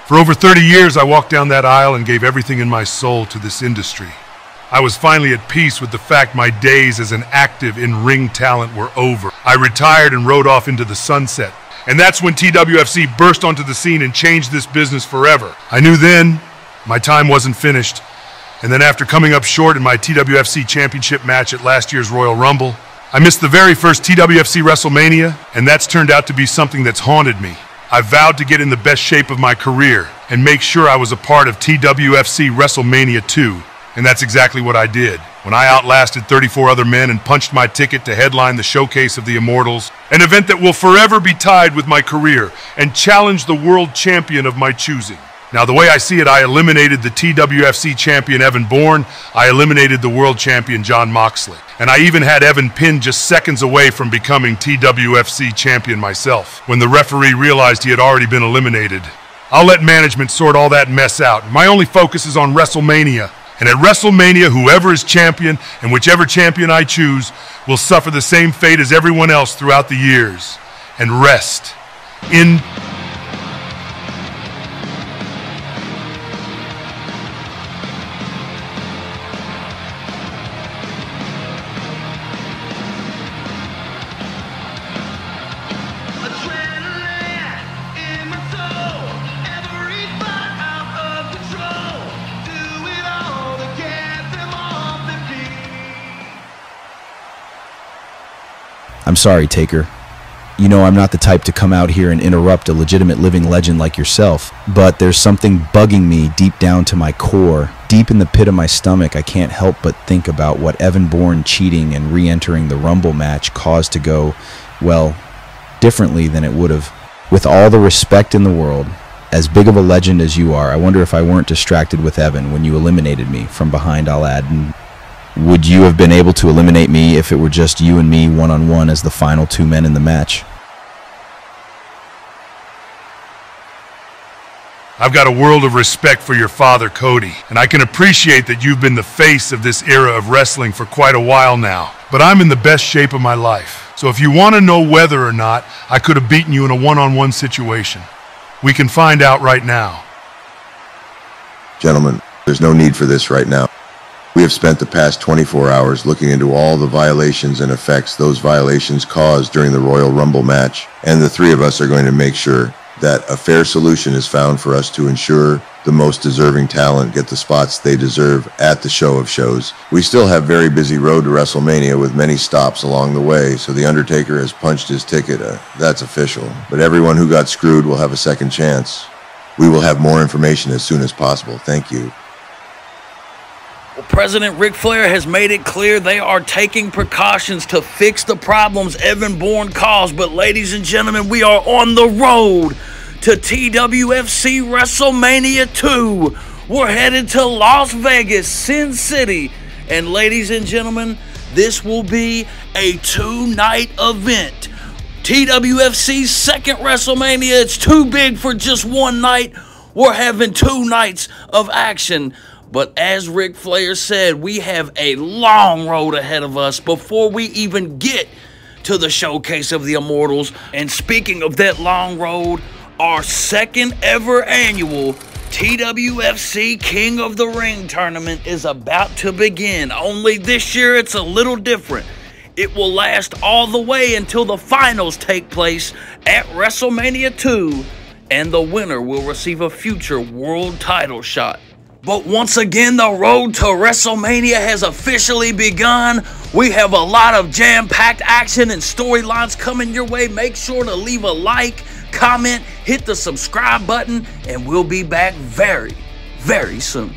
For over 30 years, I walked down that aisle and gave everything in my soul to this industry. I was finally at peace with the fact my days as an active in-ring talent were over. I retired and rode off into the sunset. And that's when TWFC burst onto the scene and changed this business forever. I knew then my time wasn't finished. And then after coming up short in my TWFC championship match at last year's Royal Rumble, I missed the very first TWFC WrestleMania, and that's turned out to be something that's haunted me. I vowed to get in the best shape of my career and make sure I was a part of TWFC WrestleMania 2. And that's exactly what I did. When I outlasted 34 other men and punched my ticket to headline the Showcase of the Immortals, an event that will forever be tied with my career, and challenge the world champion of my choosing. Now, the way I see it, I eliminated the TWFC champion Evan Bourne, I eliminated the world champion Jon Moxley, and I even had Evan pinned just seconds away from becoming TWFC champion myself, when the referee realized he had already been eliminated. I'll let management sort all that mess out. My only focus is on WrestleMania. And at WrestleMania, whoever is champion, and whichever champion I choose, will suffer the same fate as everyone else throughout the years, and rest in... I'm sorry, Taker. You know I'm not the type to come out here and interrupt a legitimate living legend like yourself, but there's something bugging me deep down to my core. Deep in the pit of my stomach, I can't help but think about what Evan Bourne cheating and re-entering the Rumble match caused to go, well, differently than it would have. With all the respect in the world, as big of a legend as you are, I wonder if I weren't distracted with Evan when you eliminated me from behind, I'll add, and would you have been able to eliminate me if it were just you and me one-on-one as the final two men in the match? I've got a world of respect for your father, Cody, and I can appreciate that you've been the face of this era of wrestling for quite a while now. But I'm in the best shape of my life. So if you want to know whether or not I could have beaten you in a one-on-one situation, we can find out right now. Gentlemen, there's no need for this right now. We have spent the past 24 hours looking into all the violations and effects those violations caused during the Royal Rumble match, and the three of us are going to make sure that a fair solution is found for us to ensure the most deserving talent get the spots they deserve at the show of shows. We still have very busy road to WrestleMania with many stops along the way, so The Undertaker has punched his ticket. That's official. But everyone who got screwed will have a second chance. We will have more information as soon as possible. Thank you. Well, President Ric Flair has made it clear they are taking precautions to fix the problems Evan Bourne caused. But ladies and gentlemen, we are on the road to TWFC WrestleMania 2. We're headed to Las Vegas, Sin City. And ladies and gentlemen, this will be a two-night event. TWFC's second WrestleMania. It's too big for just one night. We're having 2 nights of action. But as Ric Flair said, we have a long road ahead of us before we even get to the Showcase of the Immortals. And speaking of that long road, our second ever annual TWFC King of the Ring tournament is about to begin. Only this year it's a little different. It will last all the way until the finals take place at WrestleMania 2, and the winner will receive a future world title shot. But once again, the road to WrestleMania has officially begun. We have a lot of jam-packed action and storylines coming your way. Make sure to leave a like, comment, hit the subscribe button, and we'll be back very, very soon.